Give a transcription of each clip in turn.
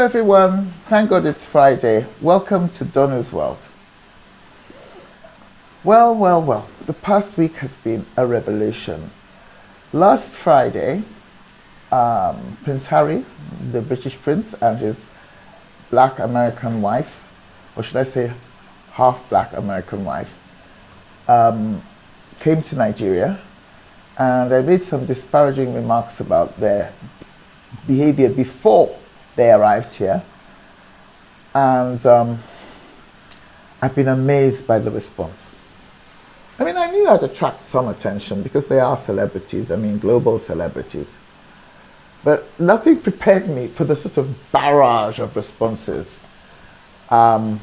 Hello everyone, thank God it's Friday. Welcome to Donna's World. Well, the past week has been a revelation. Last Friday, Prince Harry, the British prince, and his black American wife, or should I say half black American wife, came to Nigeria, and I made some disparaging remarks about their behavior before they arrived here, and I've been amazed by the response. I mean, I knew I'd attract some attention because they are celebrities, I mean global celebrities, but nothing prepared me for the sort of barrage of responses from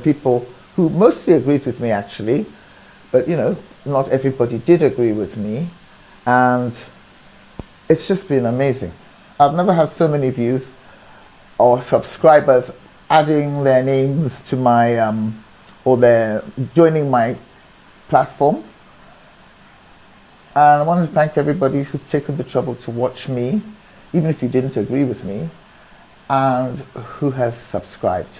people who mostly agreed with me actually, but you know, not everybody did agree with me, and it's just been amazing. I've never had so many views or subscribers adding their names to my, or their joining my platform. And I want to thank everybody who's taken the trouble to watch me, even if you didn't agree with me, and who has subscribed.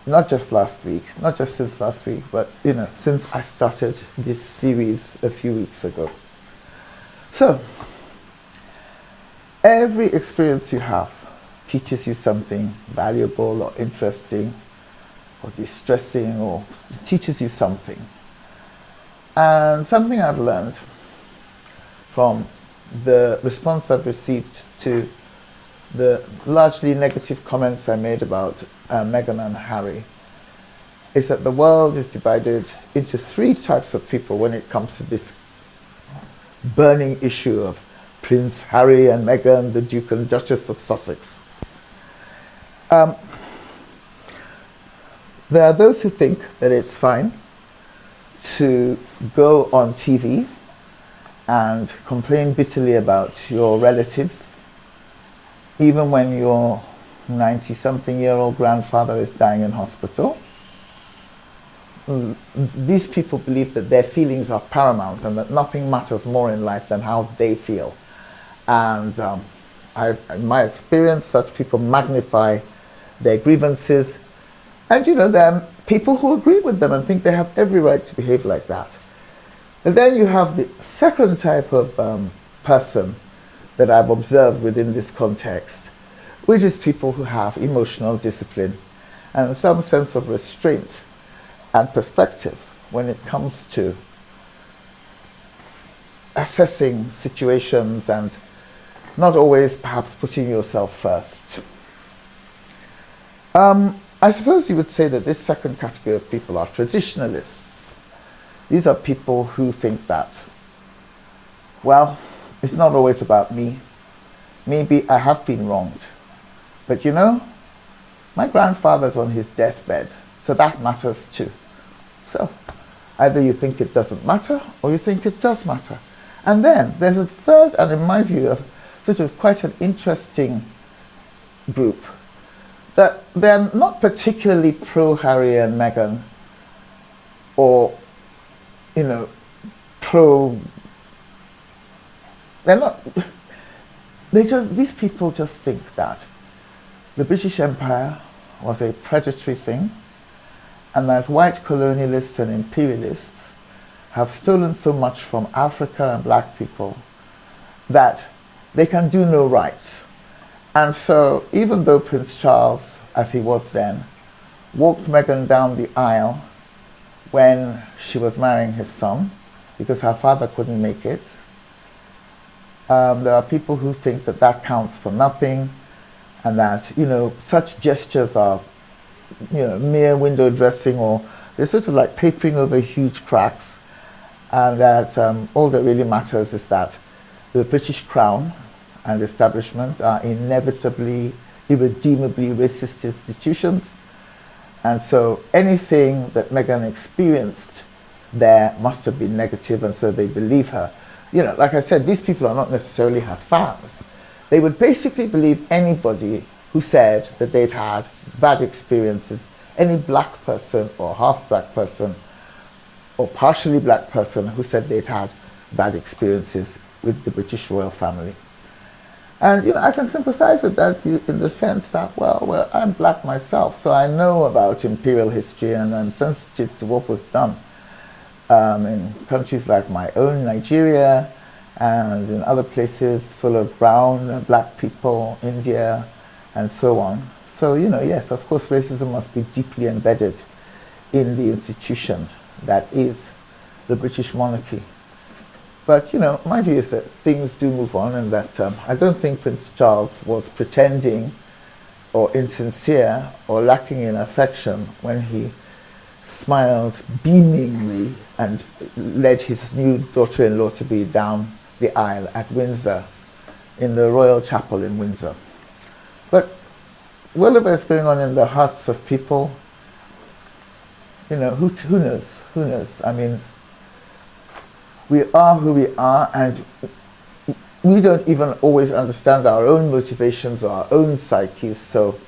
Not just last week, not just since last week, but you know, since I started this series a few weeks ago. So, every experience you have teaches you something valuable or interesting or distressing, or teaches you something. And something I've learned from the response I've received to the largely negative comments I made about Meghan and Harry is that the world is divided into three types of people when it comes to this burning issue of Prince Harry and Meghan, the Duke and Duchess of Sussex. There are those who think that it's fine to go on TV and complain bitterly about your relatives, even when your 90-something-year-old grandfather is dying in hospital. These people believe that their feelings are paramount and that nothing matters more in life than how they feel. And in my experience, such people magnify their grievances. And you know, there are people who agree with them and think they have every right to behave like that. And then you have the second type of person that I've observed within this context, which is people who have emotional discipline and some sense of restraint and perspective when it comes to assessing situations and not always perhaps putting yourself first. I suppose you would say that this second category of people are traditionalists. These are people who think that, well, it's not always about me. Maybe I have been wronged. But you know, my grandfather's on his deathbed, so that matters too. So either you think it doesn't matter or you think it does matter. And then there's a third, and in my view, sort of quite an interesting group, that they're not particularly pro-Harry and Meghan, or, you know, these people just think that the British Empire was a predatory thing, and that white colonialists and imperialists have stolen so much from Africa and black people that they can do no right. And so, even though Prince Charles, as he was then, walked Meghan down the aisle when she was marrying his son, because her father couldn't make it, there are people who think that that counts for nothing, and that, you know, such gestures are, you know, mere window dressing, or they're sort of like papering over huge cracks, and that all that really matters is that the British Crown and establishment are inevitably, irredeemably racist institutions, and so anything that Meghan experienced there must have been negative, and so they believe her. You know, like I said, these people are not necessarily her fans. They would basically believe anybody who said that they'd had bad experiences, any black person or half black person or partially black person who said they'd had bad experiences with the British royal family. And I can sympathize with that view in the sense that, well, I'm black myself, so I know about imperial history, and I'm sensitive to what was done in countries like my own, Nigeria, and in other places full of brown and black people, India, and so on. So, yes, of course, racism must be deeply embedded in the institution that is the British monarchy. But, my view is that things do move on, and that I don't think Prince Charles was pretending or insincere or lacking in affection when he smiled beamingly and led his new daughter-in-law to be down the aisle at Windsor, in the Royal Chapel in Windsor. But whatever is going on in the hearts of people, who knows? Who knows? I mean, we are who we are, and we don't even always understand our own motivations or our own psyches, so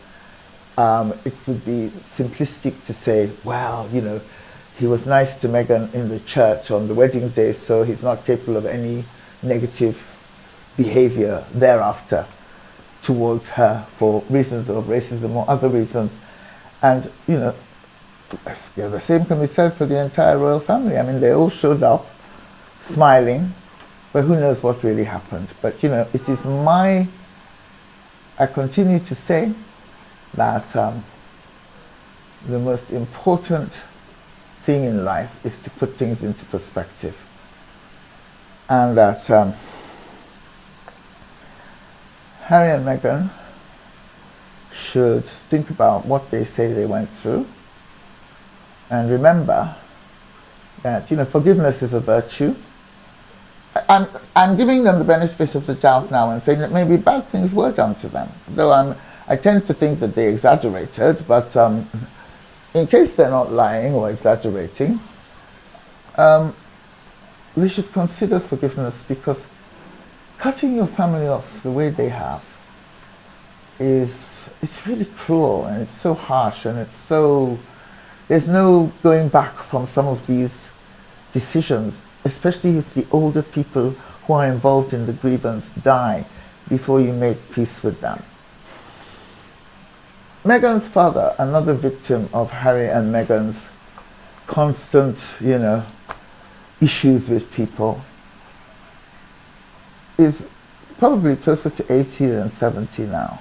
it would be simplistic to say, well, he was nice to Meghan in the church on the wedding day, so he's not capable of any negative behavior thereafter towards her for reasons of racism or other reasons. And, the same can be said for the entire royal family. I mean, they all showed up smiling, but who knows what really happened. But, it is I continue to say that the most important thing in life is to put things into perspective. And that Harry and Meghan should think about what they say they went through, and remember that forgiveness is a virtue. I'm giving them the benefit of the doubt now and saying that maybe bad things were done to them, though I tend to think that they exaggerated, but in case they're not lying or exaggerating, they should consider forgiveness, because cutting your family off the way they have it's really cruel, and it's so harsh, and there's no going back from some of these decisions, especially if the older people who are involved in the grievance die before you make peace with them. Meghan's father, another victim of Harry and Meghan's constant, issues with people, is probably closer to 80 than 70 now.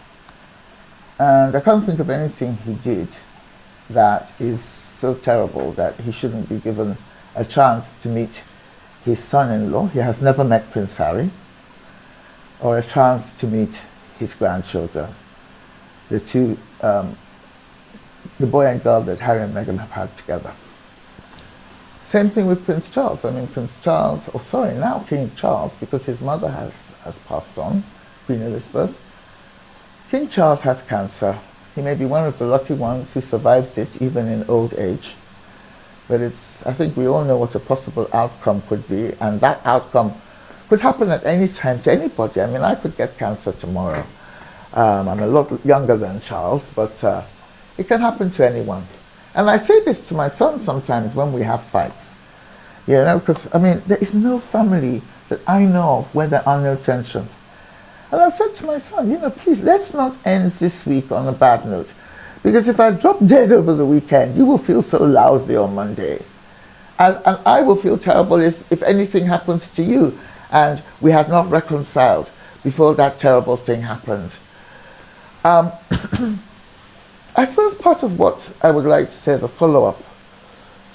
And I can't think of anything he did that is so terrible that he shouldn't be given a chance to meet his son-in-law. He has never met Prince Harry, or a chance to meet his grandchildren, the two, the boy and girl that Harry and Meghan have had together. Same thing with Prince Charles. I mean, now King Charles, because his mother has passed on, Queen Elizabeth. King Charles has cancer. He may be one of the lucky ones who survives it even in old age. But I think we all know what a possible outcome could be, and that outcome could happen at any time to anybody. I mean, I could get cancer tomorrow. I'm a lot younger than Charles, but it can happen to anyone. And I say this to my son sometimes when we have fights, because, I mean, there is no family that I know of where there are no tensions. And I've said to my son, please, let's not end this week on a bad note. Because if I drop dead over the weekend, you will feel so lousy on Monday. And I will feel terrible if anything happens to you and we have not reconciled before that terrible thing happened. I suppose part of what I would like to say as a follow-up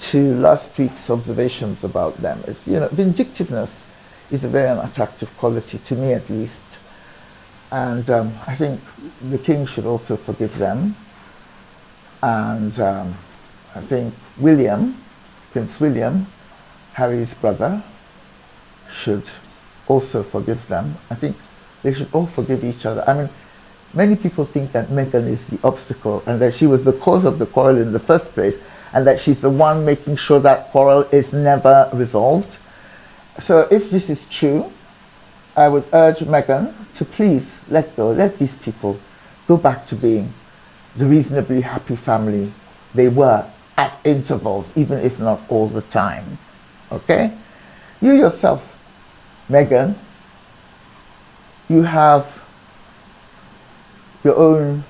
to last week's observations about them is, vindictiveness is a very unattractive quality, to me at least. And I think the king should also forgive them. And I think Prince William, Harry's brother, should also forgive them. I think they should all forgive each other. I mean, many people think that Meghan is the obstacle and that she was the cause of the quarrel in the first place, and that she's the one making sure that quarrel is never resolved. So if this is true, I would urge Meghan to please let go, let these people go back to being the reasonably happy family they were at intervals, even if not all the time. Okay? You yourself, Meghan, you have your own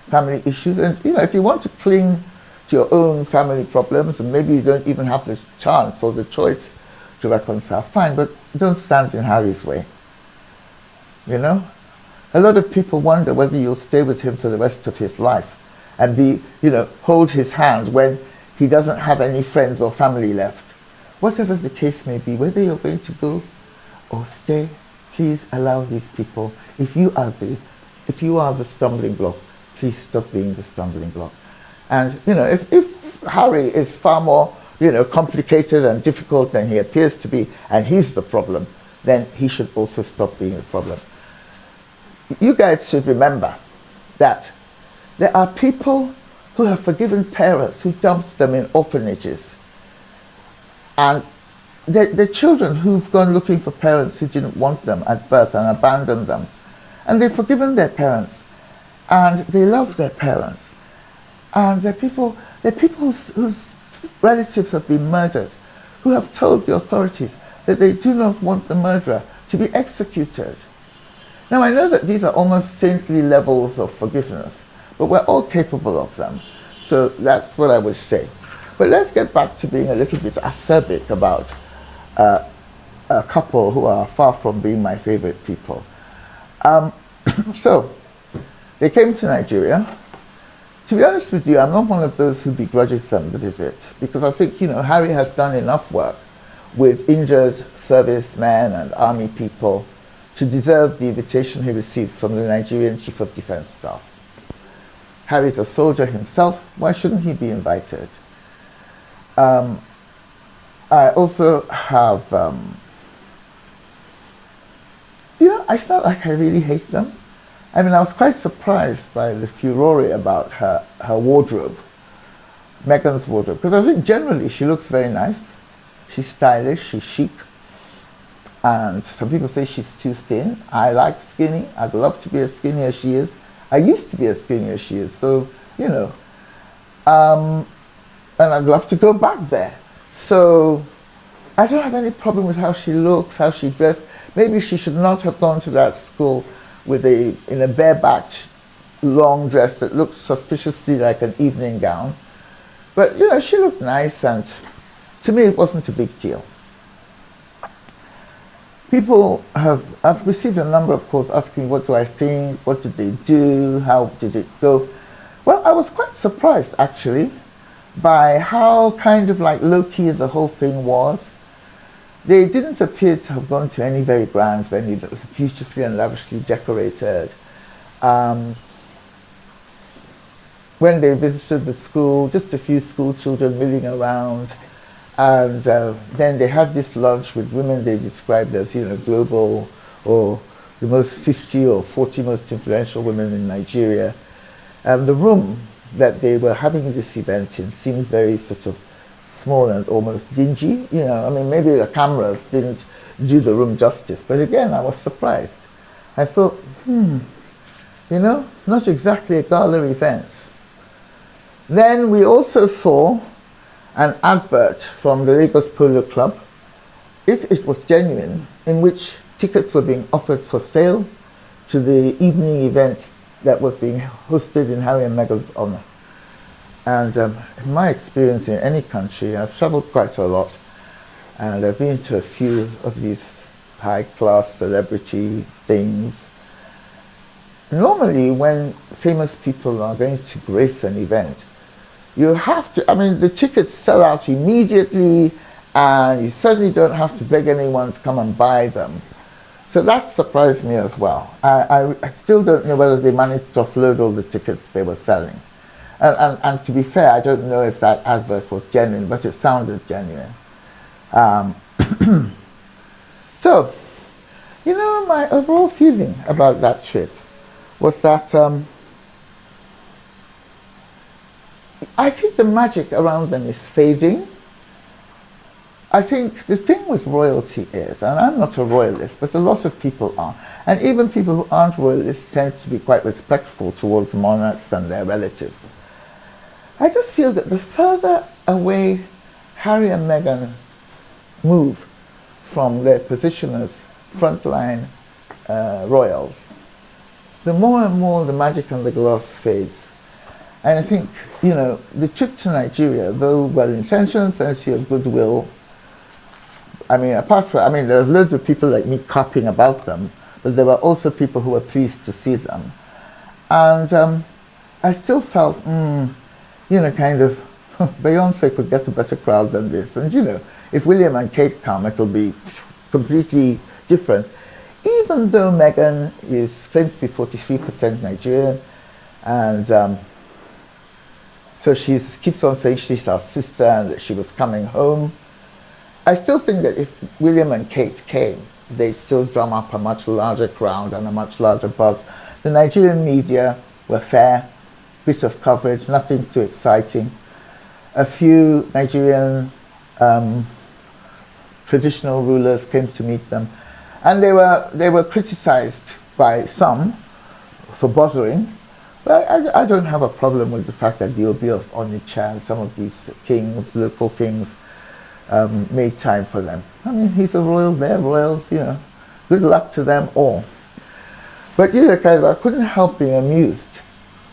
family issues. And, you know, if you want to cling to your own family problems, and maybe you don't even have the chance or the choice to reconcile, fine, but don't stand in Harry's way. You know? A lot of people wonder whether you'll stay with him for the rest of his life and be, you know, hold his hand when he doesn't have any friends or family left. Whatever the case may be, whether you're going to go or stay, please allow these people. If you are the stumbling block, please stop being the stumbling block. And, you know, if Harry is far more, you know, complicated and difficult than he appears to be, and he's the problem, then he should also stop being the problem. You guys should remember that there are people who have forgiven parents who dumped them in orphanages, and the children who've gone looking for parents who didn't want them at birth and abandoned them, and they've forgiven their parents, and they love their parents, and they're people whose relatives have been murdered, who have told the authorities that they do not want the murderer to be executed. Now, I know that these are almost saintly levels of forgiveness, but we're all capable of them. So that's what I would say. But let's get back to being a little bit acerbic about a couple who are far from being my favorite people. So, they came to Nigeria. To be honest with you, I'm not one of those who begrudges them the visit, because I think, you know, Harry has done enough work with injured servicemen and army people to deserve the invitation he received from the Nigerian Chief of Defense Staff. Harry's a soldier himself, why shouldn't he be invited? I also have, you know, it's not like I really hate them. I mean, I was quite surprised by the furore about her wardrobe, Meghan's wardrobe, because I think generally she looks very nice. She's stylish, she's chic, and some people say she's too thin. I like skinny. I'd love to be as skinny as she is. I used to be as skinny as she is, so, you know, and I'd love to go back there. So I don't have any problem with how she looks, how she dressed. Maybe she should not have gone to that school with in a barebacked long dress that looked suspiciously like an evening gown. But, you know, she looked nice, and to me it wasn't a big deal. I've received a number of calls asking what do I think, what did they do, how did it go. Well, I was quite surprised actually by how kind of like low-key the whole thing was. They didn't appear to have gone to any very grand venue that was beautifully and lavishly decorated. When they visited the school, just a few school children milling around, and then they had this lunch with women they described as, you know, global, or the most 50 or 40 most influential women in Nigeria. And the room that they were having this event in seemed very sort of small and almost dingy. You know, I mean, maybe the cameras didn't do the room justice, but again, I was surprised. I thought, you know, not exactly a gala event. Then we also saw an advert from the Lagos Polo Club, if it was genuine, in which tickets were being offered for sale to the evening event that was being hosted in Harry and Meghan's honor. And in my experience in any country, I've traveled quite a lot, and I've been to a few of these high-class celebrity things. Normally, when famous people are going to grace an event, you have to, I mean, the tickets sell out immediately, and you certainly don't have to beg anyone to come and buy them. So that surprised me as well. I still don't know whether they managed to offload all the tickets they were selling. And to be fair, I don't know if that advert was genuine, but it sounded genuine. So, you know, my overall feeling about that trip was that I think the magic around them is fading. I think the thing with royalty is, and I'm not a royalist, but a lot of people are, and even people who aren't royalists tend to be quite respectful towards monarchs and their relatives. I just feel that the further away Harry and Meghan move from their position as frontline royals, the more and more the magic and the gloss fades. And I think, the trip to Nigeria, though well-intentioned, plenty of goodwill, there's loads of people like me carping about them, but there were also people who were pleased to see them. And I still felt, Beyonce could get a better crowd than this. And, if William and Kate come, it'll be completely different. Even though Meghan claims to be 43% Nigerian, and so she keeps on saying she's our sister and that she was coming home, I still think that if William and Kate came, they'd still drum up a much larger crowd and a much larger buzz. The Nigerian media were fair, bit of coverage, nothing too exciting. A few Nigerian traditional rulers came to meet them, and they were criticized by some for bothering. But I don't have a problem with the fact that the Obi of Onitsha and some of these kings, local kings, made time for them. He's a royal, they're royals, good luck to them all. But I couldn't help being amused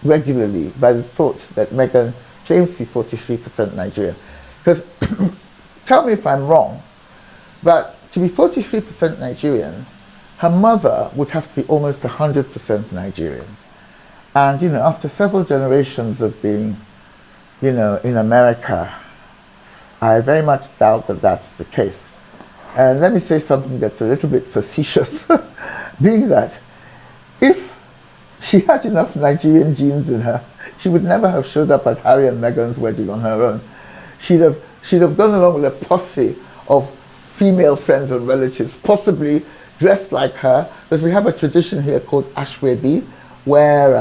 regularly by the thought that Meghan claims to be 43% Nigerian. Because, tell me if I'm wrong, but to be 43% Nigerian, her mother would have to be almost 100% Nigerian. And, after several generations of being, in America, I very much doubt that that's the case. And let me say something that's a little bit facetious, being that if she had enough Nigerian genes in her, she would never have showed up at Harry and Meghan's wedding on her own. She'd have gone along with a posse of female friends and relatives, possibly dressed like her, because we have a tradition here called Ashwebi, where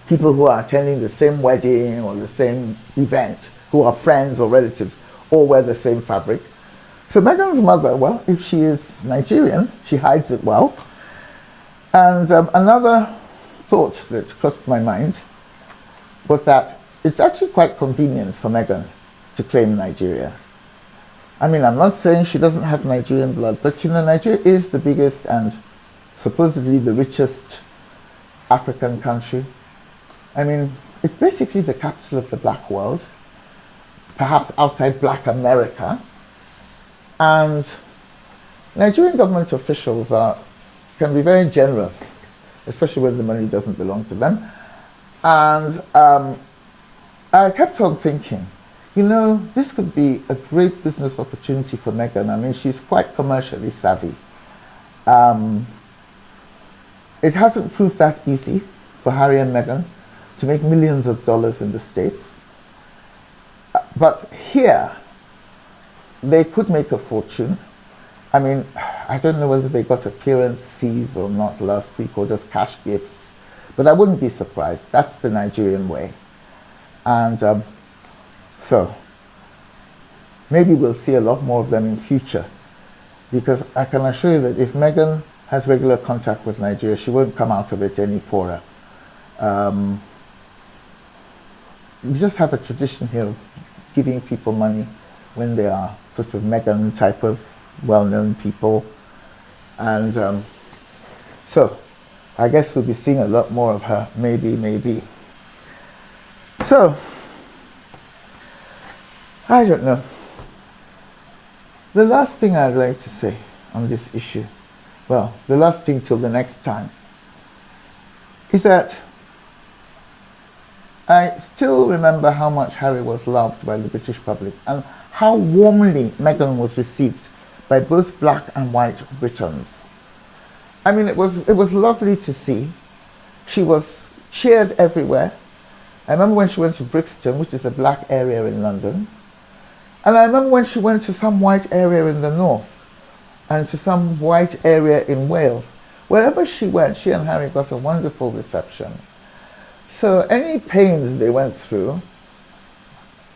people who are attending the same wedding or the same event, who are friends or relatives, all wear the same fabric. So Meghan's mother, well, if she is Nigerian, she hides it well. And another thought that crossed my mind was that it's actually quite convenient for Meghan to claim Nigeria. I'm not saying she doesn't have Nigerian blood, but Nigeria is the biggest and supposedly the richest African country. It's basically the capital of the black world, perhaps outside black America. And Nigerian government officials can be very generous, especially when the money doesn't belong to them. And I kept on thinking, this could be a great business opportunity for Meghan. She's quite commercially savvy. It hasn't proved that easy for Harry and Meghan to make millions of dollars in the States. But here, they could make a fortune. I don't know whether they got appearance fees or not last week or just cash gifts, but I wouldn't be surprised. That's the Nigerian way. And so maybe we'll see a lot more of them in future, because I can assure you that if Meghan has regular contact with Nigeria, she won't come out of it any poorer. We just have a tradition here of giving people money when they are sort of Meghan type of well-known people. And so I guess we'll be seeing a lot more of her, maybe. So, I don't know. The last thing I'd like to say on this issue, well, the last thing till the next time, is that I still remember how much Harry was loved by the British public and how warmly Meghan was received by both black and white Britons. It was lovely to see. She was cheered everywhere. I remember when she went to Brixton, which is a black area in London. And I remember when she went to some white area in the north and to some white area in Wales. Wherever she went, she and Harry got a wonderful reception. So any pains they went through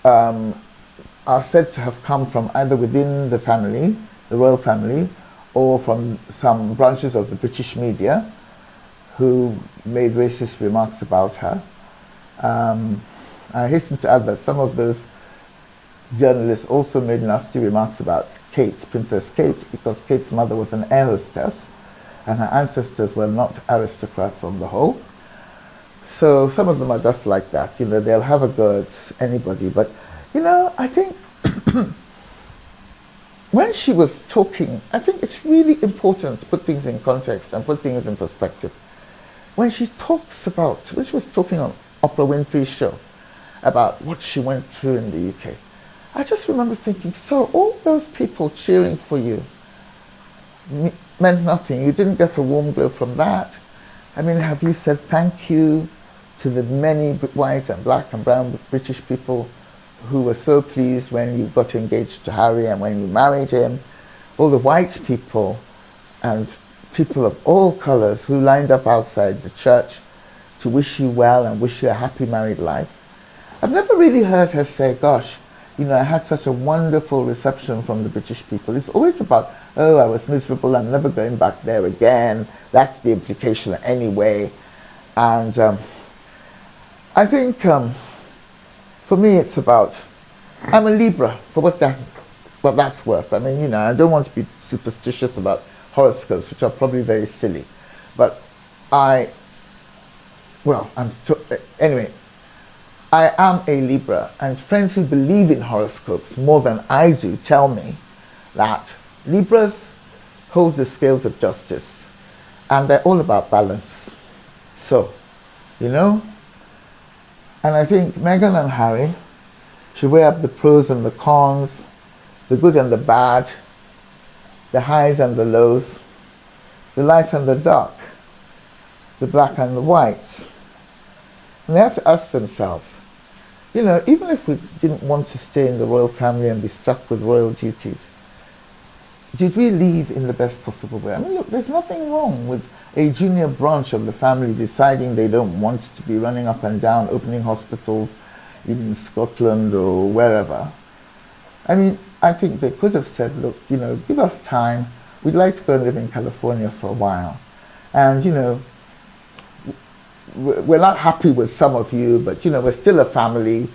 are said to have come from either within the family, the royal family, or from some branches of the British media who made racist remarks about her. I hasten to add that some of those journalists also made nasty remarks about Kate, Princess Kate, because Kate's mother was an air hostess. and her ancestors were not aristocrats on the whole. So some of them are just like that, you know, they'll have a go at anybody. But, you know, I think when she was talking, I think it's really important to put things in context and put things in perspective. When she was talking on Oprah Winfrey's show about what she went through in the UK, I just remember thinking, so all those people cheering for you meant nothing. You didn't get a warm glow from that. I mean, have you said thank you to the many white and black and brown British people who were so pleased when you got engaged to Harry and when you married him? All the white people and people of all colors who lined up outside the church to wish you well and wish you a happy married life. I've never really heard her say, gosh, you know, I had such a wonderful reception from the British people. It's always about, oh, I was miserable, I'm never going back there again. That's the implication anyway. And I think for me it's about, I'm a Libra, for what that's worth. I mean, you know, I don't want to be superstitious about horoscopes, which are probably very silly. But anyway, I am a Libra, and friends who believe in horoscopes more than I do tell me that Libras hold the scales of justice, and they're all about balance. So, you know, and I think Meghan and Harry should weigh up the pros and the cons, the good and the bad, the highs and the lows, the light and the dark, the black and the whites. And they have to ask themselves, you know, even if we didn't want to stay in the royal family and be stuck with royal duties, did we leave in the best possible way? I mean, look, there's nothing wrong with a junior branch of the family deciding they don't want to be running up and down, opening hospitals in Scotland or wherever. I mean, I think they could have said, look, you know, give us time. We'd like to go and live in California for a while. And, you know, we're not happy with some of you, but, you know, we're still a family,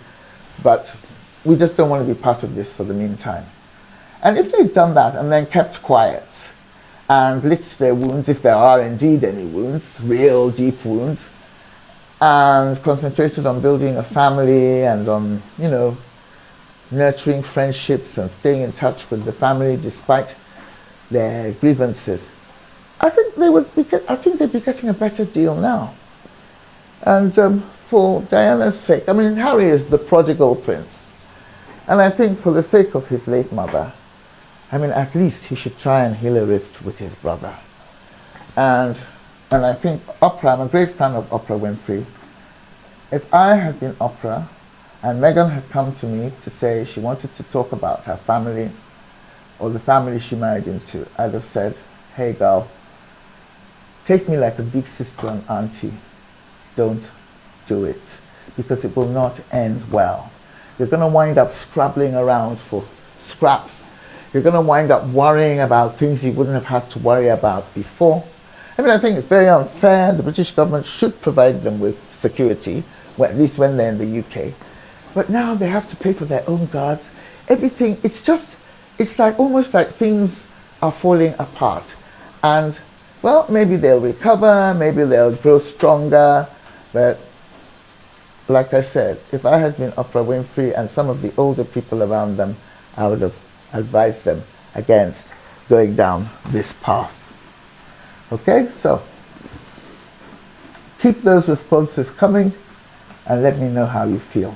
but we just don't want to be part of this for the meantime. And if they'd done that and then kept quiet and licked their wounds, if there are indeed any wounds, real deep wounds, and concentrated on building a family and on, you know, nurturing friendships and staying in touch with the family despite their grievances, I think they'd be getting a better deal now. And for Diana's sake, I mean, Harry is the prodigal prince, and I think for the sake of his late mother, I mean, at least he should try and heal a rift with his brother. And I think Oprah, I'm a great fan of Oprah Winfrey. If I had been Oprah and Meghan had come to me to say she wanted to talk about her family or the family she married into, I'd have said, hey girl, take me like a big sister and auntie. Don't do it, because it will not end well. You're going to wind up scrabbling around for scraps. You're going to wind up worrying about things you wouldn't have had to worry about before. I mean, I think it's very unfair. The British government should provide them with security, well, at least when they're in the UK. But now they have to pay for their own guards. Everything, it's like almost like things are falling apart. And, well, maybe they'll recover, maybe they'll grow stronger. But, like I said, if I had been Oprah Winfrey and some of the older people around them, I would have advised them against going down this path. Okay, so keep those responses coming and let me know how you feel.